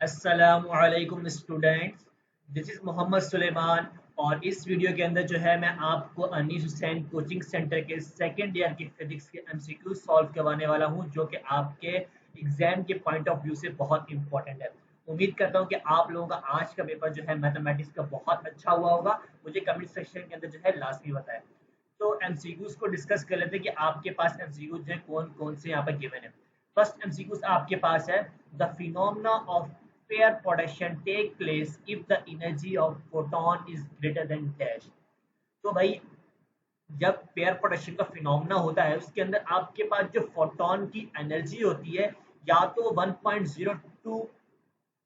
अस्सलामुअलैकुम students, this is Mohammad Suleman. और इस वीडियो के अंदर जो है मैं आपको अनीस हुसैन कोचिंग सेंटर के सेकेंड ईयर की फिजिक्स के एमसीक्यू सॉल्व करवाने वाला हूं, जो कि आपके एग्जाम के पॉइंट ऑफ व्यू से बहुत इंपॉर्टेंट है। उम्मीद करता हूं कि आप लोगों का आज का पेपर जो है मैथमेटिक्स का बहुत अच्छा हुआ होगा। मुझे कमेंट सेक्शन के अंदर जो है लाजमी बताएं। तो एमसीक्यूज को डिस्कस कर लेते हैं कि आपके पास एमसीक्यूज जो है कौन कौन से यहाँ पर गिवन है। फर्स्ट एमसीक्यूज आपके पास है, the phenomena of pair production take place if the energy of photon is greater than dash। तो भाई, जब पेयर प्रोडक्शन का फिनोमेना होता है उसके अंदर आपके पास जो फोटोन की एनर्जी होती है या तो 1.02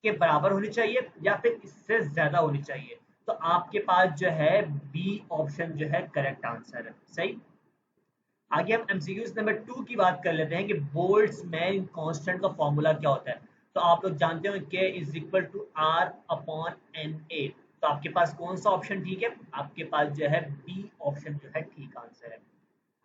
के बराबर होनी चाहिए या फिर इससे ज्यादा होनी चाहिए। तो आपके पास जो है बी ऑप्शन जो है करेक्ट आंसर है। सही। आगे हम एमसीक्यूज नंबर 2 की बात कर लेते हैं कि बोल्ट्जमैन कांस्टेंट का फॉर्मूला क्या होता है। तो आप लोग जानते हो K is equal to R upon N A. तो आपके पास कौन सा ऑप्शन ठीक है? आपके पास जो है बी ऑप्शन जो है ठीक आंसर है।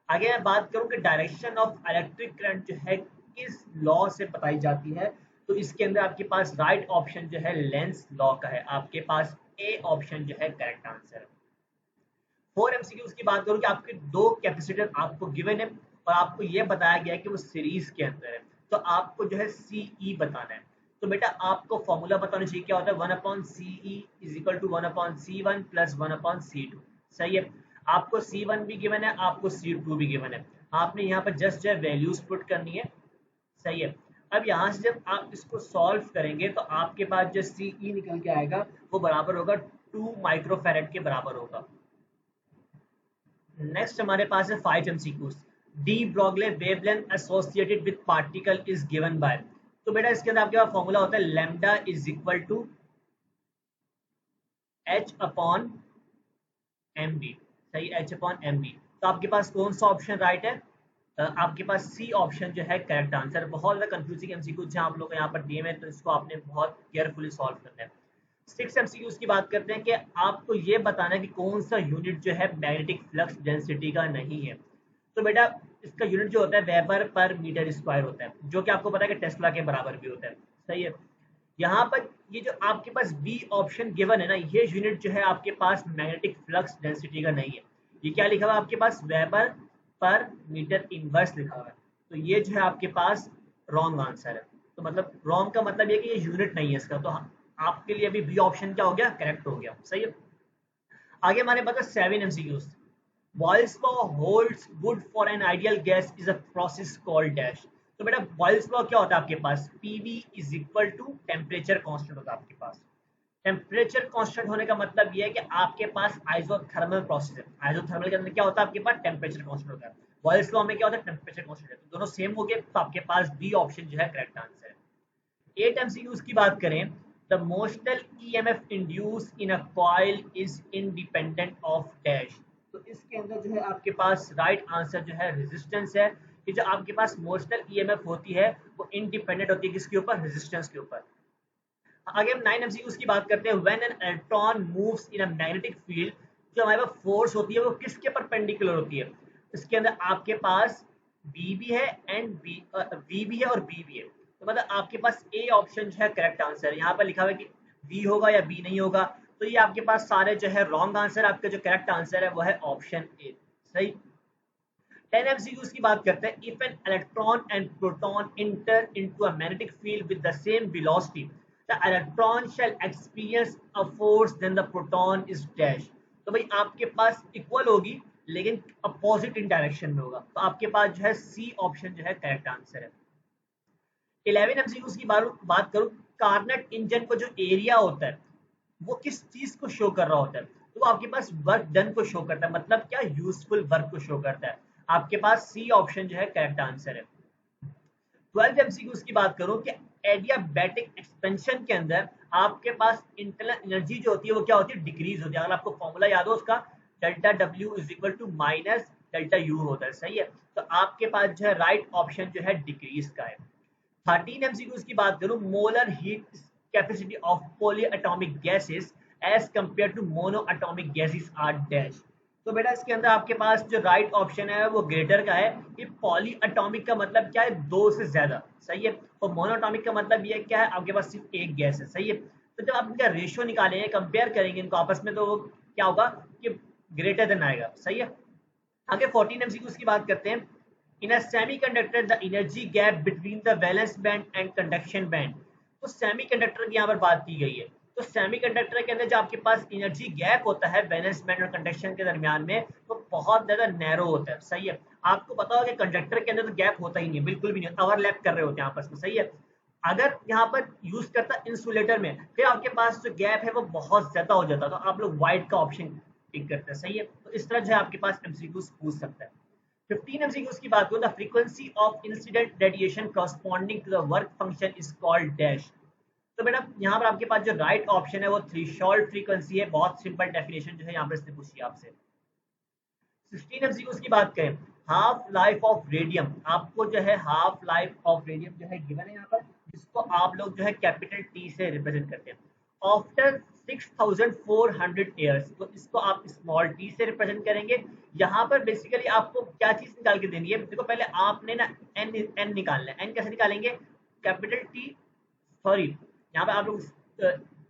आगे मैं बात करूं कि डायरेक्शन ऑफ इलेक्ट्रिक करंट जो है किस लॉ से बताई जाती है। तो इसके अंदर आपके पास राइट ऑप्शन जो है लेंस लॉ का है। आपके पास ए ऑप्शन जो है करेक्ट आंसर है। 4 एमसीक्यूज की बात करूं कि आपके दो कैपेसिटर आपको गिवन है और आपको यह बताया गया है कि वो सीरीज के अंदर है। तो आपको जो है सीई बताना है। तो बेटा आपको फॉर्मूला बताना चाहिए क्या होता है, 1/CE is equal to 1/C1 plus 1/C2। सही है। आपको C1 भी गिवन है, आपको C2 भी गिवन है। आपने यहाँ पर जस्ट जो है वैल्यूज पुट करनी है। सही है। अब यहाँ से जब आप इसको सॉल्व करेंगे तो आपके पास जो सीई निकल के आएगा वो बराबर होगा 2 माइक्रोफेरेड के बराबर होगा। नेक्स्ट हमारे पास है 5 MCQs. De Broglie wavelength associated with particle is given by. तो बेटा इसके अंदर आपके पास फॉर्मूला होता है lambda is equal to h upon m b. सही, एच अपॉन एम बी। तो आपके पास कौन सा ऑप्शन राइट है? आपके पास सी ऑप्शन जो है करेक्ट आंसर। बहुत ज्यादा कंफ्यूजिंग एमसीक्यू जहां आप लोग को यहाँ पर दिए हैं, तो इसको आपने बहुत केयरफुली सॉल्व करना है। 6 एमसीक्यूज की बात करते हैं कि आपको ये बताना है कि कौन सा यूनिट जो है मैग्नेटिक फ्लक्स डेंसिटी का नहीं है। तो बेटा इसका यूनिट जो होता है वेबर पर मीटर स्क्वायर होता है, जो कि आपको पता है कि टेस्ला के बराबर भी होता है। सही है। यहाँ पर ये जो आपके पास बी ऑप्शन गिवन है ना, ये यूनिट जो है आपके पास मैग्नेटिक फ्लक्स डेंसिटी का नहीं है। ये क्या लिखा हुआ है आपके पास? वेबर पर मीटर इनवर्स लिखा हुआ है। तो ये जो है आपके पास रॉन्ग आंसर है। तो मतलब रॉन्ग का मतलब ये कि ये यूनिट नहीं है इसका। तो आपके लिए अभी बी ऑप्शन क्या हो गया? करेक्ट हो गया। सही है। आगे हमारे पास 7 MCQs. Boyle's law holds good for an ideal gas is a process called dash। तो बेटा Boyle's law क्या होता है आपके पास? PV is equal to temperature constant होता है आपके पास। टेम्परेचर कांस्टेंट होने का मतलब ये है कि आपके पास आइसोथर्मल प्रोसेस है। आइसोथर्मल के अंदर क्या होता है आपके पास? टेम्परेचर कांस्टेंट होता है। बॉयल्स लॉ में क्या होता है? टेम्परेचर कांस्टेंट है। तो दोनों सेम हो गए, तो आपके पास बी ऑप्शन जो है करेक्ट आंसर है। 8 एमसीक्यूज की बात करें, the motional EMF induce in a coil is independent of dash. तो इसके अंदर जो है आपके पास राइट आंसर जो है रेजिस्टेंस है। कि जो आपके पास मोशनल ईएमएफ होती है वो इंडिपेंडेंट होती है किसके ऊपर? रेजिस्टेंस के ऊपर। आगे हम 9 एमसीक्यूज की बात करते हैं। When an electron moves in a magnetic field, जो हमारे पास फोर्स होती है वो किसके परपेंडिकुलर होती है? इसके अंदर आपके पास बी भी है एंड बी भी है और बी भी है। तो मतलब आपके पास ए ऑप्शन जो है करेक्ट आंसर है। यहाँ पर लिखा हुआ है कि बी होगा या बी नहीं होगा। तो ये आपके पास सारे जो है रॉन्ग आंसर। आपका जो करेक्ट आंसर है वो है ऑप्शन ए। सही। 10 एमसीक्यूज की बात करते हैं। If an electron and proton enter into a magnetic field with the same velocity, the electron shall experience a force then the proton is dash. तो भाई आपके पास इक्वल होगी लेकिन अपोजिट इन डायरेक्शन में होगा। तो आपके पास जो है सी ऑप्शन जो है करेक्ट आंसर है। 11 एमसीक्यूज की बात करूं, कार्नेट इंजन को जो एरिया होता है वो किस चीज को शो कर रहा होता है? तो वो आपके पास वर्क डन को शो करता है। मतलब क्या? यूजफुल वर्क को शो करता है। आपके पास सी ऑप्शन जो है करेक्ट आंसर है। 12 एमसीक्यूज की बात करूं कि एडियाबैटिक एक्सपेंशन के अंदर आपके पास इंटरनल एनर्जी जो होती है वो क्या होती है? डिक्रीज होती है। अगर आपको फॉर्मूला याद हो उसका, delta W is equal to minus delta U होता है। सही है। तो आपके पास जो है राइट ऑप्शन जो है डिक्रीज का है। 13 एमसीक्यूज की बात करूं, molar heat capacity of polyatomic gases as compare to monoatomic gases are dash. तो बेटा इसके अंदर आपके पास जो राइट ऑप्शन है वो ग्रेटर का है। ये पॉली अटोमिक का मतलब क्या है, दो से ज्यादा, सही है। और मोनोटॉमिक का मतलब ये क्या है, आपके पास सिर्फ एक गैस है, सही है। तो जब आप इनका रेशियो निकालेंगे, कंपेयर करेंगे इनको आपस में, तो वो क्या होगा कि ग्रेटर देन आएगा, सही है। आगे 14 एमसीक्यूज की बात करते हैं। In a semiconductor the energy gap between the valence band and conduction band. तो सेमीकंडक्टर की यहाँ पर बात की गई है। तो सेमीकंडक्टर के अंदर जो आपके पास एनर्जी गैप होता है वैलेंस बैंड और कंडक्शन के दरमियान में, वो बहुत ज्यादा नैरो होता है, सही है। आपको पता होगा कि कंडक्टर के अंदर तो गैप होता ही नहीं, बिल्कुल भी नहीं, ओवरलैप कर रहे होते हैं आपस में, सही है। अगर यहाँ पर यूज करता इंसुलेटर में, फिर आपके पास जो गैप है वो बहुत ज्यादा हो जाता है, तो आप लोग वाइट का ऑप्शन पिक करते हैं, सही है। तो इस तरह जो है आपके पास एमसीक्यूज पूछ सकता है। 15 एमसीक्यूज की बात करूं, the frequency of incident radiation corresponding to the work function is called dash. तो बेटा यहाँ पर आपके पास जो राइट ऑप्शन है वो थ्रेशोल्ड फ्रीक्वेंसी है। बहुत सिंपल डेफिनेशन जो है यहाँ पर इसने पूछी है आपसे। 16 एमसीक्यूज की बात करें, हाफ लाइफ ऑफ रेडियम। आपको जो है हाफ लाइफ ऑफ रेडियम जो है गिवन है यहाँ पर, जिसको आप लोग जो है कैपिटल टी से रिप्रेजेंट करते हैं। आफ्टर 6400 ईयर्स, तो इसको आप स्मॉल टी से रिप्रेजेंट करेंगे। यहाँ पर बेसिकली आपको क्या चीज निकाल के देनी है, देखो पहले आपने ना एन एन निकालना है। एन कैसे निकालेंगे, कैपिटल टी, सॉरी यहाँ पे आप लोग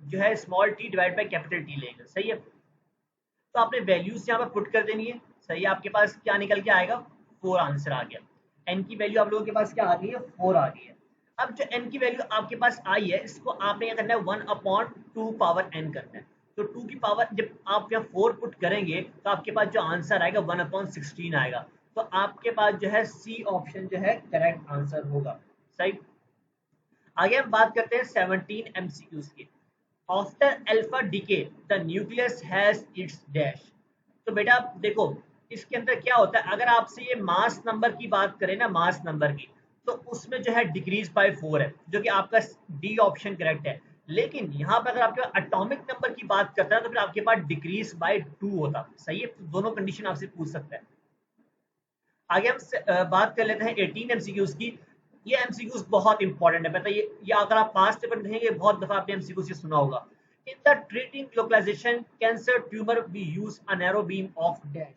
जो है small T divide by capital T लेंगे, सही है। तो आपने वैल्यूज यहाँ पर पुट कर देनी है, सही है। आपके पास क्या निकल के आएगा, 4 आंसर आ गया। एन की वैल्यू आप लोगों के पास क्या आ गई है, 4 आ गई है। अब जो एन की वैल्यू आपके पास आई है, इसको आपने क्या करना है, 1/2 पावर एन करना है। तो 2 की पावर जब आप यहाँ 4 पुट करेंगे, तो आपके पास जो आंसर आएगा 1/16 आएगा। तो आपके पास जो है सी ऑप्शन जो है करेक्ट आंसर होगा, सही। आगे हम बात करते हैं 17 एमसीक्यूज की। After alpha decay the nucleus has its dash. तो बेटा देखो इसके अंदर क्या होता है, अगर आपसे ये मास नंबर की बात करें ना, मास नंबर की, तो उसमें जो है डिक्रीज बाय 4 है, जो कि आपका डी ऑप्शन करेक्ट है। लेकिन यहाँ पर अगर आपके पास एटॉमिक नंबर की बात करता है, तो फिर आपके पास डिक्रीज बाय 2 होता, सही है। तो दोनों कंडीशन आपसे पूछ सकता है। आगे हम बात कर लेते हैं 18 एमसीक्यूज की। ये एमसीक्यूज बहुत इंपॉर्टेंट है, पता है ये अगर आप पास्ट पेपर देखेंगे बहुत दफा आपने एमसीक्यूज ये सुना होगा। In the treating localization cancer tumour we use a narrow beam of dash.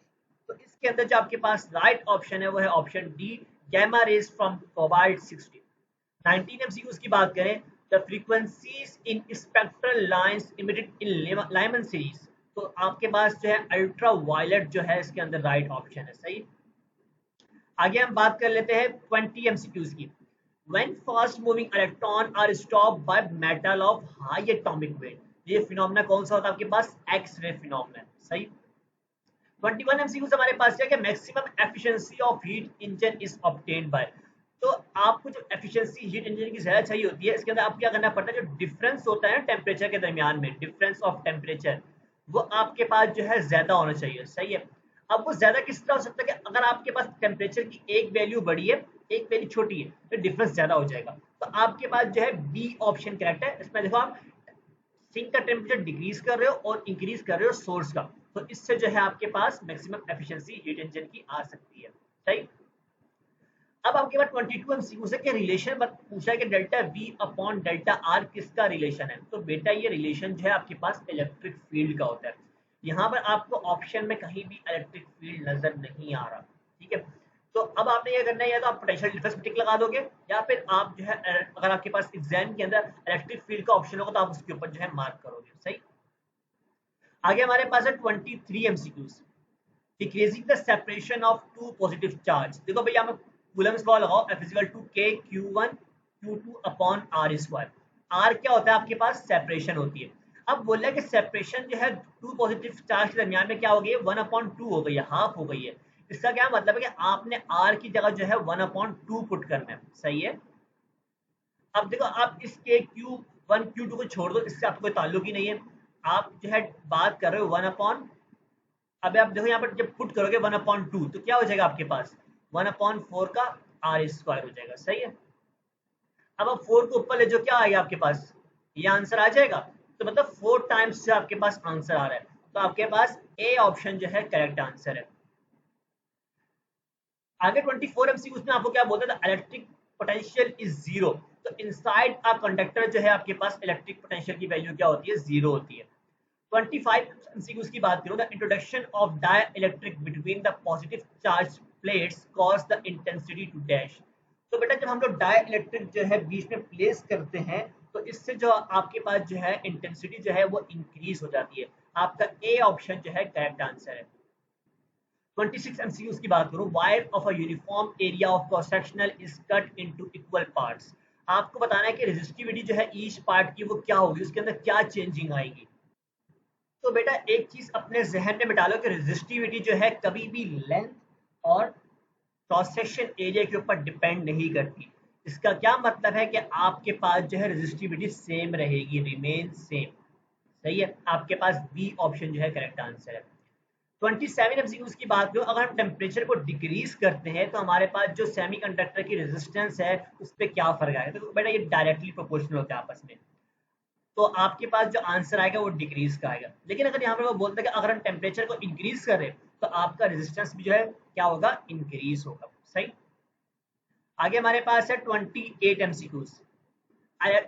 तो इसके अंदर जो आपके पास राइट ऑप्शन है वो है option D, gamma rays from cobalt 60। 19 MCQs की बात करें, the frequencies in spectral lines emitted in Lyman series. तो आपके पास जो है अल्ट्रा वायलेट जो है इसके अंदर राइट ऑप्शन है, सही। आगे हम बात कर लेते हैं 20 एमसीक्यूज की। When fast moving electron are stop by metal of high atomic weight. ये फिनोमेना कौन सा होता है आपके पास, एक्स रे फिनोमेना, सही। 21 एमसीक्यूज हमारे पास है कि maximum efficiency of heat engine is obtained by. तो आपको जो एफिशिएंसी हीट इंजन की ज्यादा चाहिए होती है, इसके अंदर आपको क्या करना पड़ता है, जो डिफरेंस होता है टेम्परेचर के दरमियान में, डिफरेंस ऑफ टेम्परेचर, वो आपके पास जो है ज्यादा होना चाहिए, सही है। अब वो ज्यादा किस तरह हो सकता है कि अगर आपके पास टेम्परेचर की एक वैल्यू बड़ी है, एक वैल्यू छोटी है, तो डिफरेंस ज्यादा हो जाएगा। तो आपके पास जो है बी ऑप्शन करेक्ट है। इसमें देखो आप सिंक का टेम्परेचर डिक्रीज कर रहे हो और इंक्रीज कर रहे हो सोर्स का, तो इससे जो है आपके पास मैक्सिमम एफिशिएंसी हीट इंजन की आ सकती है, सही। अब आपके पास 22 एमसीक्यू से रिलेशन पूछा है कि delta we upon delta R किसका रिलेशन है। तो बेटा ये रिलेशन जो है आपके पास इलेक्ट्रिक फील्ड का होता है। यहाँ पर आपको ऑप्शन में कहीं भी इलेक्ट्रिक फील्ड नजर नहीं आ रहा, ठीक है। तो अब आपने ये करना है, या तो आप पोटेंशियल डिफरेंस टिक लगा दोगे, या फिर आप जो है अगर आपके पास एग्जाम के अंदर इलेक्ट्रिक फील्ड का ऑप्शन होगा तो आप उसके ऊपर जो है मार्क करोगे, सही। आगे हमारे पास है 23 MCQs. Decreasing the separation of two positive charge. देखो भैया हमें कूलम्स लॉ लगाओ, F equal to K Q1 Q2 upon are square. Are क्या होता है आपके पास, सेपरेशन होती है। अब बोल रहा है कि सेपरेशन जो है टू पॉजिटिव चार्ज के दरमियान में क्या हो गई है, 1/2 हो गई है, हाफ हो गई है। इसका क्या मतलब है कि आपने आर की जगह जो है 1/2 पुट करना है, सही है। अब देखो आप इस के Q1 Q2 को छोड़ दो, इससे आपको कोई ताल्लुक ही नहीं है। आप जो है बात कर रहे हो 1/, अब आप देखो यहाँ पर जब पुट करोगे 1/2 तो क्या हो जाएगा आपके पास, 1/4 का आर स्क्वायर हो जाएगा, सही है। अब आप 4 को ऊपर ले जो क्या आएगा आपके पास, ये आंसर आ जाएगा। तो मतलब 4 टाइम्स से आपके पास आंसर आ रहा है, तो आपके पास ए ऑप्शन जो है करेक्ट आंसर है। आगे 24 एमसीक्यू में आपको क्या बोलता था, इलेक्ट्रिक पोटेंशियल इज जीरो। तो इनसाइड अ कंडक्टर जो है आपके पास इलेक्ट्रिक पोटेंशियल की वैल्यू क्या होती है, जीरो होती है। 25 MCQs की बात करूं, the introduction of dielectric between the positive charge plates cause the intensity to dash. तो बेटा जब हम लोग डाइलेक्ट्रिक जो है बीच में प्लेस करते हैं तो इससे जो आपके पास जो है इंटेंसिटी जो है वो इंक्रीज हो जाती है। आपका ए ऑप्शन जो है करेक्ट आंसर है। 26 MCQs की बात करूं, wire of a uniform area of cross sectional is cut into equal parts. आपको बताना है कि रेजिस्टिविटी जो है ईच पार्ट की वो क्या होगी, उसके अंदर क्या चेंजिंग आएगी। तो बेटा एक चीज अपने जहन में बिठा लो कि रेजिस्टिविटी जो है कभी भी लेंथ और क्रॉस सेक्शन एरिया के ऊपर डिपेंड नहीं करती। इसका क्या मतलब है कि आपके पास जो है रेजिस्टिविटी सेम रहेगी, रिमेन सेम। सही है, आपके पास बी ऑप्शन जो है करेक्ट आंसर है। 27 MCQs की बात करूं, अगर हम टेम्परेचर को डिक्रीज करते हैं तो हमारे पास जो सेमीकंडक्टर की रेजिस्टेंस है उस पर क्या फर्क आएगा। तो बेटा ये डायरेक्टली प्रोपोर्शनल होता है आपस में, तो आपके पास जो आंसर आएगा वो डिक्रीज का आएगा। लेकिन अगर यहाँ पे वो बोलते हैं कि अगर हम टेम्परेचर को इंक्रीज करें तो आपका रेजिस्टेंस भी जो है क्या होगा, इंक्रीज होगा। सही। आगे हमारे पास है 28 MCQs।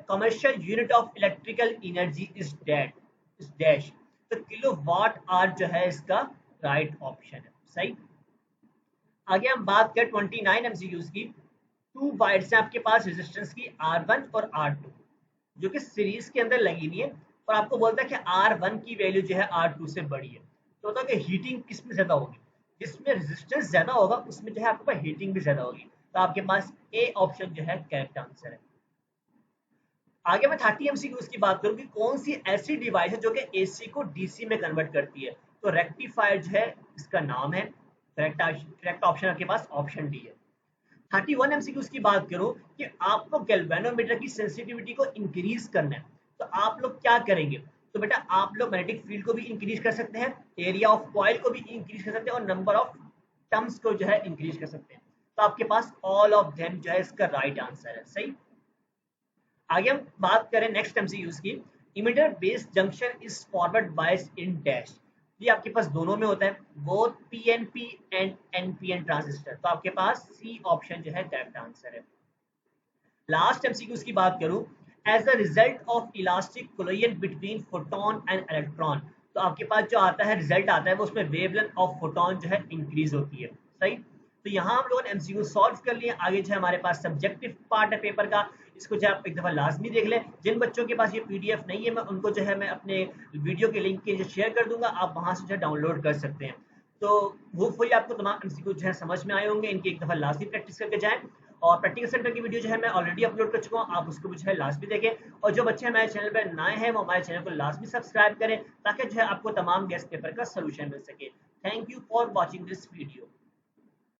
Commercial unit of electrical energy is that is dash. तो किलो वाट आवर जो है इसका राइट ऑप्शन है। सही। आगे हम बात करें 29 MCQs की। टू वायर्स हैं आपके पास रेजिस्टेंस की R1 और R2 जो कि सीरीज के अंदर लगी हुई है, और आपको बोलता है कि R1 की वैल्यू जो है R2 से बड़ी है। तो होता है कि हीटिंग किस में ज्यादा होगी, जिसमें रेजिस्टेंस ज्यादा होगा उसमें जो है आपके पास हीटिंग भी ज्यादा होगी। तो आपके पास ए ऑप्शन जो है करेक्ट आंसर है। आगे मैं 30 MCQs की बात करूं कि कौन सी ऐसी डिवाइस है जो कि एसी को डीसी में कन्वर्ट करती है। तो रेक्टिफायर जो है इसका नाम है। करेक्ट ऑप्शन आपके पास ऑप्शन डी है। 31 MCQs की बात करूं कि आपको गैल्वेनोमीटर की सेंसिटिविटी को इंक्रीज करना है तो आप लोग क्या करेंगे। तो बेटा आप लोग मैग्नेटिक फील्ड को भी इंक्रीज कर सकते हैं, एरिया ऑफ कॉइल को भी इंक्रीज कर सकते हैं, और नंबर ऑफ टर्म्स को जो है इंक्रीज कर सकते हैं। तो आपके पास ऑल ऑफ देम जो है इसका राइट आंसर है। सही। आगे हम बात करें नेक्स्ट MCQs की। Emitter based junction is forward bias in dash. ये आपके पास दोनों में होता है, both PNP and NPN transistor. तो आपके पास सी ऑप्शन जो है करेक्ट आंसर है। लास्ट MCQs की बात करूं, as the result of elastic collision between photon and electron. तो आपके पास जो आता है रिजल्ट आता है वो उसमें वेवलेंथ ऑफ फोटोन जो है इंक्रीज होती है। सही। तो यहाँ हम लोगों ने MCQ सॉल्व कर लिए। आगे जो है हमारे पास सब्जेक्टिव पार्ट है पेपर का, इसको जो है आप एक दफा लाजमी देख लें। जिन बच्चों के पास ये PDF नहीं है मैं उनको जो है मैं अपने वीडियो के लिंक के शेयर कर दूंगा, आप वहां से जो है डाउनलोड कर सकते हैं। तो होपफुली आपको तमाम MCQ जो है समझ में आए होंगे, इनकी एक दफा लाजमी प्रैक्टिस करके जाएं। और प्रैक्टिकल सेंटर की वीडियो जो है मैं ऑलरेडी अपलोड कर चुका हूँ, आप उसको जो है लाजमी देखें। और जो बच्चे हमारे चैनल पर नए हैं वो हमारे चैनल को लाजमी सब्सक्राइब करें ताकि जो है आपको तमाम गेस्ट पेपर का सोल्यूशन मिल सके। Thank you for watching this video.